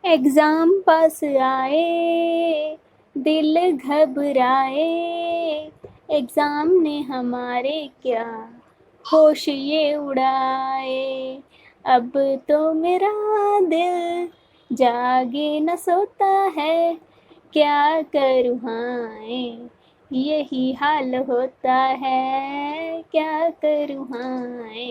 Exam पास आए, दिल घबराए, एग्जाम ने हमारे क्या होश ये उड़ाए। अब तो मेरा दिल जागे न सोता है, क्या करूँ हाय यही हाल होता है, क्या करूँ हाय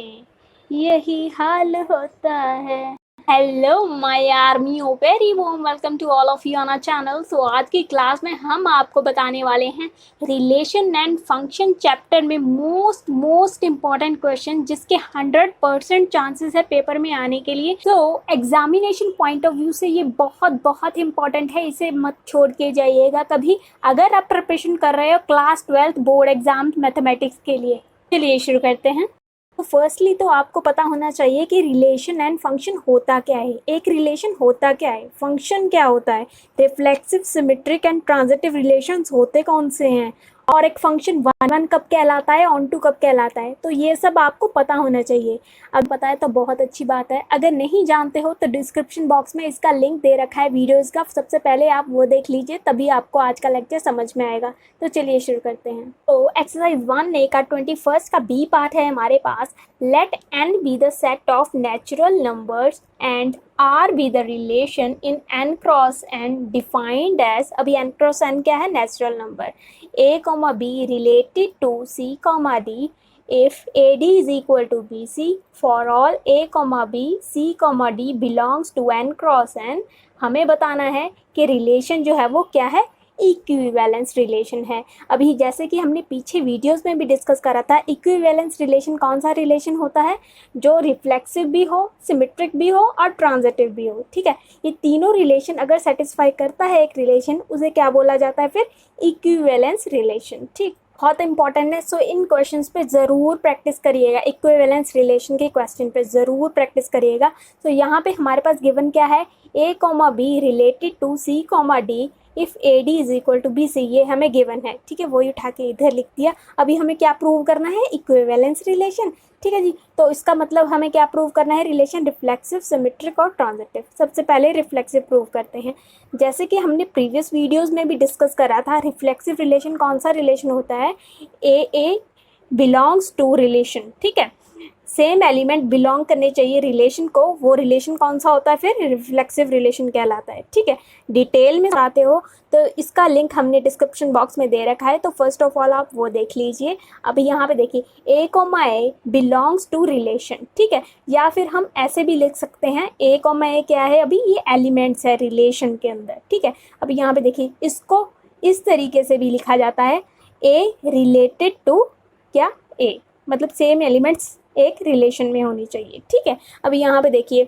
यही हाल होता है। Hello my army, oh very warm welcome to all of you on our channel. So आज की क्लास में हम आपको बताने वाले हैं रिलेशन एंड फंक्शन चैप्टर में मोस्ट इम्पॉर्टेंट क्वेश्चन जिसके 100% चांसेस है पेपर में आने के लिए। So examination point of view से ये बहुत बहुत इंपॉर्टेंट है, इसे मत छोड़ के जाइएगा कभी अगर आप प्रिपरेशन कर रहे हो क्लास 12 बोर्ड एग्जाम मैथमेटिक्स के लिए। चलिए शुरू करते हैं। तो फर्स्टली तो आपको पता होना चाहिए कि रिलेशन एंड फंक्शन होता क्या है। एक रिलेशन होता क्या है, फंक्शन क्या होता है, reflexive, symmetric and transitive relations होते कौन से हैं, और एक फंक्शन वन वन कब कहलाता है, ऑन टू कब कहलाता है। तो ये सब आपको पता होना चाहिए। अब पता है तो बहुत अच्छी बात है, अगर नहीं जानते हो तो डिस्क्रिप्शन बॉक्स में इसका लिंक दे रखा है वीडियोज़ का, सबसे पहले आप वो देख लीजिए, तभी आपको आज का लेक्चर समझ में आएगा। तो चलिए शुरू करते हैं। तो एक्सरसाइज 1A का 21 का बी पार्ट है हमारे पास। Let n be the set of natural numbers and r be the relation in n cross n defined as, अभी n क्रॉस n क्या है, natural number, a, b related to c, d if AD is equal to BC for all a, b, c, d belongs to n cross n। हमें बताना है कि relation जो है वो क्या है, इक्विवेलेंस रिलेशन है। अभी जैसे कि हमने पीछे वीडियोस में भी डिस्कस करा था, इक्विवेलेंस रिलेशन कौन सा रिलेशन होता है, जो रिफ्लेक्सिव भी हो, सिमेट्रिक भी हो और ट्रांजिटिव भी हो। ठीक है, ये तीनों रिलेशन अगर सेटिस्फाई करता है एक रिलेशन, उसे क्या बोला जाता है फिर, इक्विवेलेंस रिलेशन। ठीक, बहुत इंपॉर्टेंट है। सो इन क्वेश्चंस पे ज़रूर प्रैक्टिस करिएगा, इक्विवेलेंस रिलेशन के क्वेश्चन पे ज़रूर प्रैक्टिस करिएगा। तो यहाँ पे हमारे पास गिवन क्या है, a, b related to c, d if AD is equal to BC, ये हमें गिवन है। ठीक है, वही उठा के इधर लिख दिया। अभी हमें क्या प्रूव करना है, इक्विवेलेंस रिलेशन। ठीक है जी, तो इसका मतलब हमें क्या प्रूव करना है, रिलेशन रिफ्लेक्सिव, सिमेट्रिक और ट्रांजिटिव। सबसे पहले रिफ्लेक्सिव प्रूव करते हैं। जैसे कि हमने प्रीवियस वीडियोस में भी डिस्कस करा था, रिफ्लेक्सिव रिलेशन कौन सा रिलेशन होता है, ए बिलोंग्स टू रिलेशन। ठीक है, सेम एलिमेंट बिलोंग करने चाहिए रिलेशन को, वो रिलेशन कौन सा होता है फिर, रिफ्लेक्सिव रिलेशन कहलाता है। ठीक है, डिटेल में आते हो तो इसका लिंक हमने डिस्क्रिप्शन बॉक्स में दे रखा है, तो फर्स्ट ऑफ ऑल आप वो देख लीजिए। अभी यहाँ पे देखिए, a, बिलोंग्स टू रिलेशन। ठीक है, या फिर हम ऐसे भी लिख सकते हैं, a, क्या है, अभी ये एलिमेंट्स है रिलेशन के अंदर। ठीक है, अभी यहाँ पे देखिए, इसको इस तरीके से भी लिखा जाता है, a रिलेटेड टू क्या, a, मतलब सेम एलिमेंट्स एक रिलेशन में होनी चाहिए। ठीक है, अभी यहाँ पे देखिए,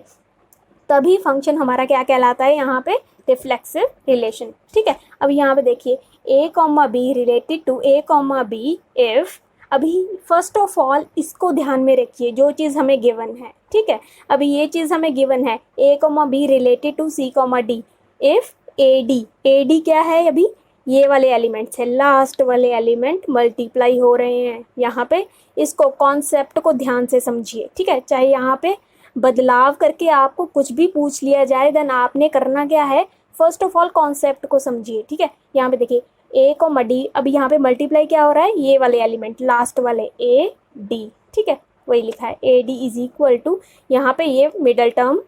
तभी फंक्शन हमारा क्या कहलाता है, यहाँ पे रिफ्लेक्सिव रिलेशन। ठीक है, अभी यहाँ पे देखिए, a, b related to a, b if, अभी फर्स्ट ऑफ ऑल इसको ध्यान में रखिए, जो चीज़ हमें गिवन है। ठीक है, अभी ये चीज़ हमें गिवन है, a, b related to c, d if AD क्या है, अभी ये वाले एलिमेंट्स है, लास्ट वाले एलिमेंट मल्टीप्लाई हो रहे हैं यहाँ पे। इसको कॉन्सेप्ट को ध्यान से समझिए। ठीक है, चाहे यहाँ पे बदलाव करके आपको कुछ भी पूछ लिया जाए, देन आपने करना क्या है, फर्स्ट ऑफ ऑल कॉन्सेप्ट को समझिए। ठीक है, यहाँ पे देखिए, a, d, अभी यहाँ पे मल्टीप्लाई क्या हो रहा है, ये वाले एलिमेंट लास्ट वाले AD। ठीक है, वही लिखा है, AD इज इक्वल टू, यहाँ पे ये मिडल टर्म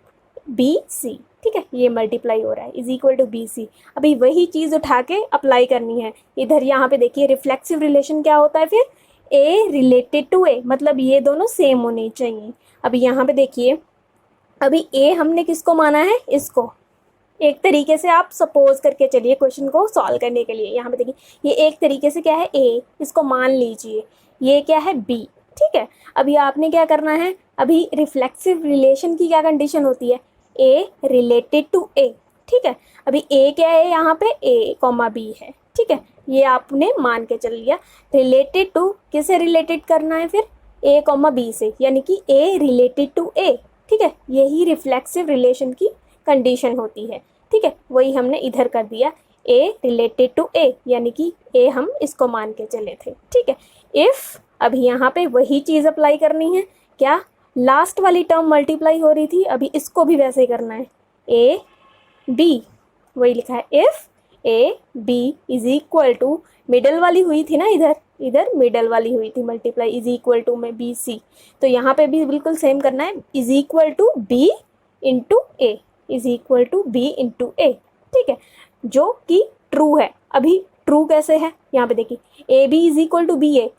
BC। ठीक है, ये मल्टीप्लाई हो रहा है, इज इक्वल टू BC। अभी वही चीज़ उठा के अप्लाई करनी है इधर। यहाँ पे देखिए, रिफ्लेक्सिव रिलेशन क्या होता है फिर, A रिलेटेड टू A, मतलब ये दोनों सेम होने चाहिए। अभी यहाँ पे देखिए, अभी A हमने किसको माना है, इसको। एक तरीके से आप सपोज करके चलिए क्वेश्चन को सॉल्व करने के लिए। यहाँ पे देखिए, ये एक तरीके से क्या है, A, इसको मान लीजिए, ये क्या है, B। ठीक है, अभी आपने क्या करना है, अभी रिफ्लेक्सिव रिलेशन की क्या कंडीशन होती है, A रिलेटेड टू A। ठीक है, अभी A क्या है, यहाँ पे A, B है। ठीक है, ये आपने मान के चल लिया। रिलेटेड टू किसे रिलेटेड करना है फिर, A, B से, यानी कि A रिलेटेड टू A। ठीक है, यही रिफ्लेक्सिव रिलेशन की कंडीशन होती है। ठीक है, वही हमने इधर कर दिया, A रिलेटेड टू A, यानी कि A हम इसको मान के चले थे। ठीक है, इफ़, अभी यहाँ पे वही चीज़ अप्लाई करनी है, क्या, लास्ट वाली टर्म मल्टीप्लाई हो रही थी, अभी इसको भी वैसे ही करना है, A बी, वही लिखा है if A B is equal to, middle वाली हुई थी ना, इधर इधर मिडल वाली हुई थी मल्टीप्लाई, इज इक्वल टू में बी सी, तो यहाँ पे भी बिल्कुल सेम करना है, is equal to B into A, is equal to B into A, ठीक है, जो कि ट्रू है। अभी ट्रू कैसे है, यहाँ पे देखिए A B is equal to B A,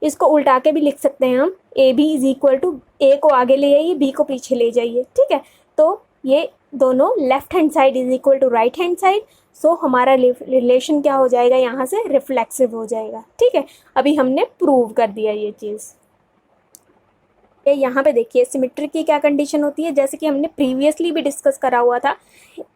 इसको उल्टा के भी लिख सकते हैं हम, A B is equal to, A को आगे ले आइए, बी को पीछे ले जाइए, ठीक है, तो ये दोनों left hand side is equal to right hand side, so हमारा रिलेशन क्या हो जाएगा, यहाँ से रिफ्लेक्सिव हो जाएगा, ठीक है। अभी हमने प्रूव कर दिया ये चीज़। यहाँ पे देखिए सिमेट्री की क्या कंडीशन होती है, जैसे कि हमने प्रीवियसली भी डिस्कस करा हुआ था,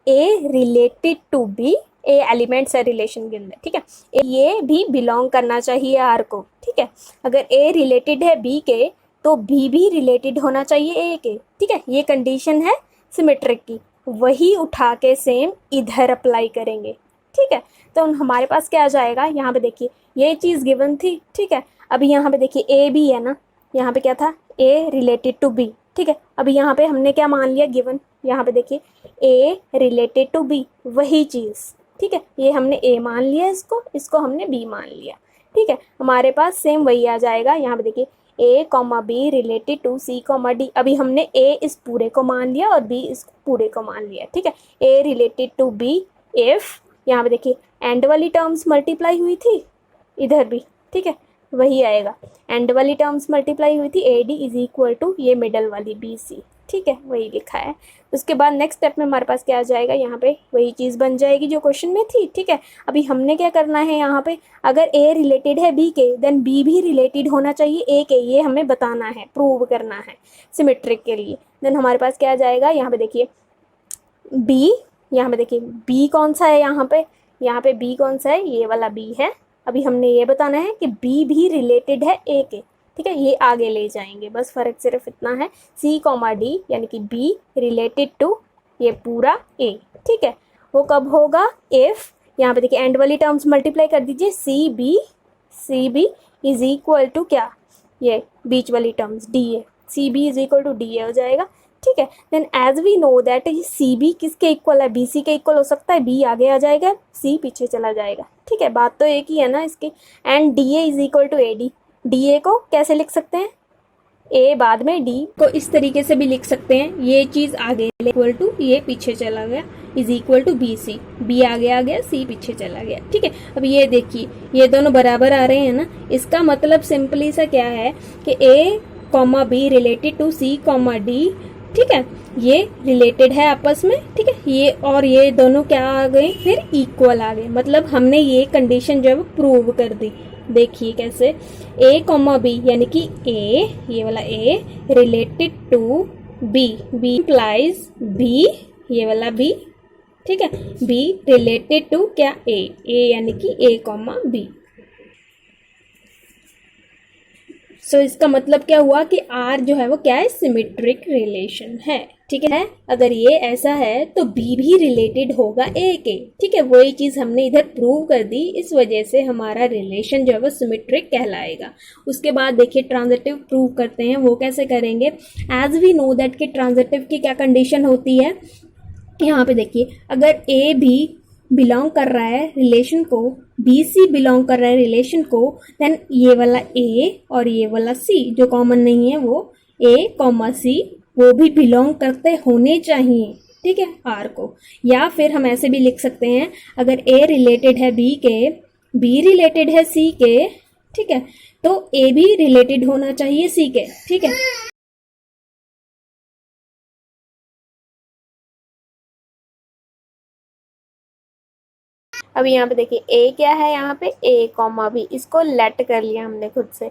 A related to B, A elements है रिलेशन के अंदर, ठीक है, ये भी बिलोंग करना चाहिए आर को, ठीक है, अगर ए रिलेटेड है बी के तो बी भी रिलेटेड होना चाहिए ए के, ठीक है, ये कंडीशन है सिमेट्रिक की, वही उठा के सेम इधर अप्लाई करेंगे, ठीक है। तो हमारे पास क्या आ जाएगा, यहाँ पे देखिए ये चीज़ गिवन थी, ठीक है, अभी यहाँ पे देखिए ए बी है ना, यहाँ पे क्या था, ए रिलेटेड टू बी, ठीक है, अभी यहाँ पे हमने क्या मान लिया गिवन, यहाँ पे देखिए ए रिलेटेड टू बी, वही चीज़, ठीक है, ये हमने ए मान लिया, इसको हमने बी मान लिया, ठीक है, हमारे पास सेम वही आ जाएगा। यहाँ पे देखिए A comma B related to C comma D, अभी हमने ए इस पूरे को मान लिया और बी इस पूरे को मान लिया, ठीक है, ए रिलेटेड टू बी इफ, यहाँ पे देखिए एंड वाली टर्म्स मल्टीप्लाई हुई थी इधर भी, ठीक है, वही आएगा, एंड वाली टर्म्स मल्टीप्लाई हुई थी, A D is equal to ये मिडल वाली बी सी, ठीक है, वही लिखा है। उसके बाद नेक्स्ट स्टेप में हमारे पास क्या आ जाएगा, यहाँ पे वही चीज़ बन जाएगी जो क्वेश्चन में थी, ठीक है। अभी हमने क्या करना है, यहाँ पे अगर ए रिलेटेड है बी के देन बी भी रिलेटेड होना चाहिए ए के, ये हमें बताना है, प्रूव करना है सिमेट्रिक के लिए। देन हमारे पास क्या आ जाएगा, यहाँ पे देखिए बी, यहाँ पे देखिए बी कौन सा है, यहाँ पे बी कौन सा है, ये वाला बी है। अभी हमने ये बताना है कि बी भी रिलेटेड है ए के, ठीक है, ये आगे ले जाएंगे, बस फ़र्क सिर्फ इतना है, सी कॉमा डी यानी कि बी रिलेटेड टू ये पूरा ए, ठीक है, वो कब होगा, इफ़, यहाँ पे देखिए एंड वाली टर्म्स मल्टीप्लाई कर दीजिए, C B is equal to क्या, ये बीच वाली terms D A, C B is equal to D A हो जाएगा, ठीक है। Then as we know that C B किसके इक्वल है, बी सी के इक्वल हो सकता है, बी आगे आ जाएगा, सी पीछे चला जाएगा, ठीक है, बात तो एक ही है ना इसकी। And D A is equal to A D, D A को कैसे लिख सकते हैं, ए बाद में डी को इस तरीके से भी लिख सकते हैं, ये चीज़ आगे इक्वल टू ये पीछे चला गया, is equal to B C, B आगे आ गया, सी पीछे चला गया, ठीक है। अब ये देखिए ये दोनों बराबर आ रहे हैं ना, इसका मतलब सिंपली सा क्या है कि A comma B related to C comma D, ठीक है, ये रिलेटेड है आपस में, ठीक है, ये और ये दोनों क्या आ गए, फिर इक्वल आ गए, मतलब हमने ये कंडीशन जब प्रूव कर दी। देखिए कैसे, ए कॉमा बी यानी कि ए, ये वाला A related to B, B implies B, ये वाला बी, ठीक है, बी रिलेटेड टू क्या, ए यानी कि ए कॉमा बी। सो इसका मतलब क्या हुआ कि आर जो है वो क्या है, सिमेट्रिक रिलेशन है, ठीक है। अगर ये ऐसा है तो बी भी रिलेटेड होगा ए के, ठीक है, वही चीज़ हमने इधर प्रूव कर दी, इस वजह से हमारा रिलेशन जो है वो सिमेट्रिक कहलाएगा। उसके बाद देखिए ट्रांजिटिव प्रूव करते हैं, वो कैसे करेंगे, एज वी नो दैट कि ट्रांजिटिव की क्या कंडीशन होती है, यहाँ पे देखिए अगर ए भी बिलोंग कर रहा है रिलेशन को, बी सी बिलोंग कर रहा है रिलेशन को, देन ये वाला ए और ये वाला सी जो कॉमन नहीं है वो ए कॉमा सी वो भी बिलोंग करते होने चाहिए, ठीक है, आर को। या फिर हम ऐसे भी लिख सकते हैं, अगर ए रिलेटेड है बी के, बी रिलेटेड है सी के, ठीक है, तो ए भी रिलेटेड होना चाहिए सी के, ठीक है। अभी यहाँ पे देखिए ए क्या है, यहाँ पे ए कॉमा बी, इसको लेट कर लिया हमने खुद से,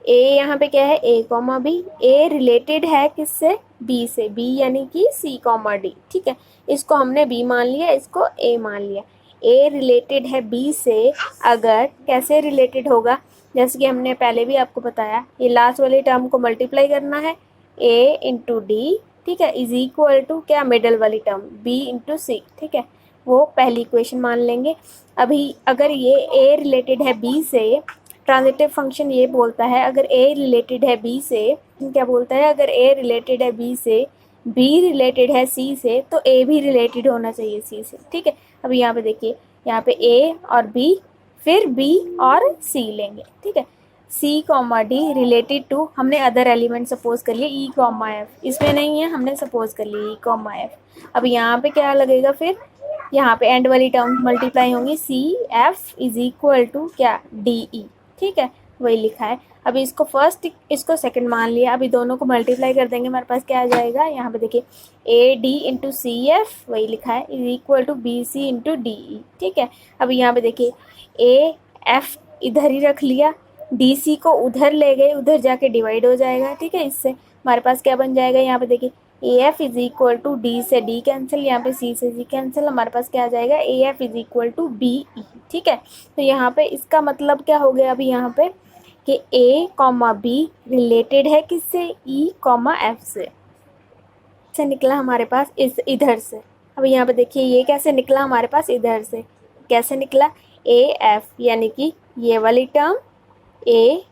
ए यहाँ पे क्या है, ए कॉमा बी, ए रिलेटेड है किससे, बी से, बी यानी कि सी कॉमा डी, ठीक है, इसको हमने बी मान लिया, इसको ए मान लिया। ए रिलेटेड है बी से, अगर कैसे रिलेटेड होगा, जैसे कि हमने पहले भी आपको बताया, ये लास्ट वाली टर्म को मल्टीप्लाई करना है, ए इंटू डी, ठीक है, इज इक्वल टू क्या, मिडल वाली टर्म बी इंटू सी, ठीक है, वो पहली इक्वेशन मान लेंगे। अभी अगर ये ए रिलेटेड है बी से, ट्रांजिटिव फंक्शन ये बोलता है अगर ए रिलेटेड है बी से, क्या बोलता है, अगर ए रिलेटेड है बी से बी रिलेटेड है सी से तो ए भी रिलेटेड होना चाहिए सी से, ठीक है। अब यहाँ पे देखिए, यहाँ पे ए और बी, फिर बी और सी लेंगे, ठीक है। सी कॉमा डी रिलेटेड टू, हमने अदर एलिमेंट सपोज कर लिया ई कॉमा एफ, इसमें नहीं है, हमने सपोज कर लिया ई कॉमा एफ। अब यहाँ पे क्या लगेगा, फिर यहाँ पे एंड वाली टर्म मल्टीप्लाई होंगी, C F is equal to क्या, डी ई, ठीक है, वही लिखा है। अभी इसको फर्स्ट, इसको सेकंड मान लिया, अभी दोनों को मल्टीप्लाई कर देंगे, हमारे पास क्या आ जाएगा, यहाँ पे देखिए A D into C F, वही लिखा है, is equal to B C into D E, ठीक है। अभी यहाँ पे देखिए ए एफ इधर ही रख लिया, डी सी को उधर ले गए, उधर जाके डिवाइड हो जाएगा, ठीक है। इससे हमारे पास क्या बन जाएगा, यहाँ पे देखिए A F is equal to D से डी कैंसिल, यहाँ पे सी से सी कैंसिल, हमारे पास क्या आ जाएगा, A F is equal to B E, ठीक है। तो यहाँ पे इसका मतलब क्या हो गया, अभी यहाँ पे कि ए कॉमा बी रिलेटेड है किससे, ई कॉमा एफ से निकला हमारे पास इस इधर से। अब यहाँ पे देखिए ये कैसे निकला हमारे पास, इधर से कैसे निकला, ए एफ यानी कि ये वाली term A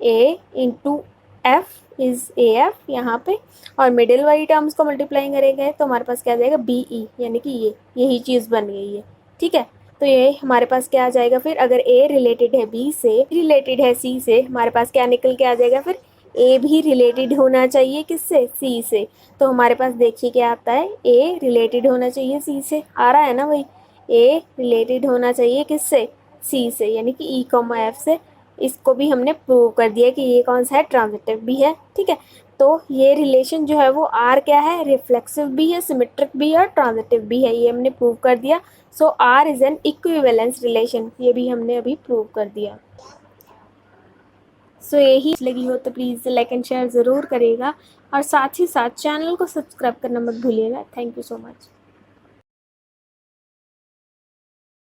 into F is A F यहाँ पे, और मिडिल वाली टर्म्स को मल्टीप्लाई करेंगे तो हमारे पास क्या आ जाएगा, बी ई, यानी कि यही चीज़ बन गई है, ठीक है। तो ये हमारे पास क्या आ जाएगा, फिर अगर ए रिलेटेड है बी से, रिलेटेड है सी से, हमारे पास क्या निकल के आ जाएगा, फिर ए भी रिलेटेड होना चाहिए किससे, सी से। तो हमारे पास देखिए क्या आता है, ए रिलेटेड होना चाहिए सी से, आ रहा है ना भाई, ए रिलेटेड होना चाहिए किससे, सी से, यानी कि ई कॉमा एफ से। इसको भी हमने प्रूव कर दिया कि ये कौन सा है, ट्रांजिटिव भी है, ठीक है। तो ये रिलेशन जो है वो आर क्या है, रिफ्लेक्सिव भी है, सिमेट्रिक भी है और ट्रांजिटिव भी है, ये हमने प्रूव कर दिया। So R is an equivalence relation, ये भी हमने अभी प्रूव कर दिया। सो यही लगी हो तो प्लीज़ लाइक एंड शेयर ज़रूर करिएगा, और साथ ही साथ चैनल को सब्सक्राइब करना मत भूलिएगा। Thank you so much.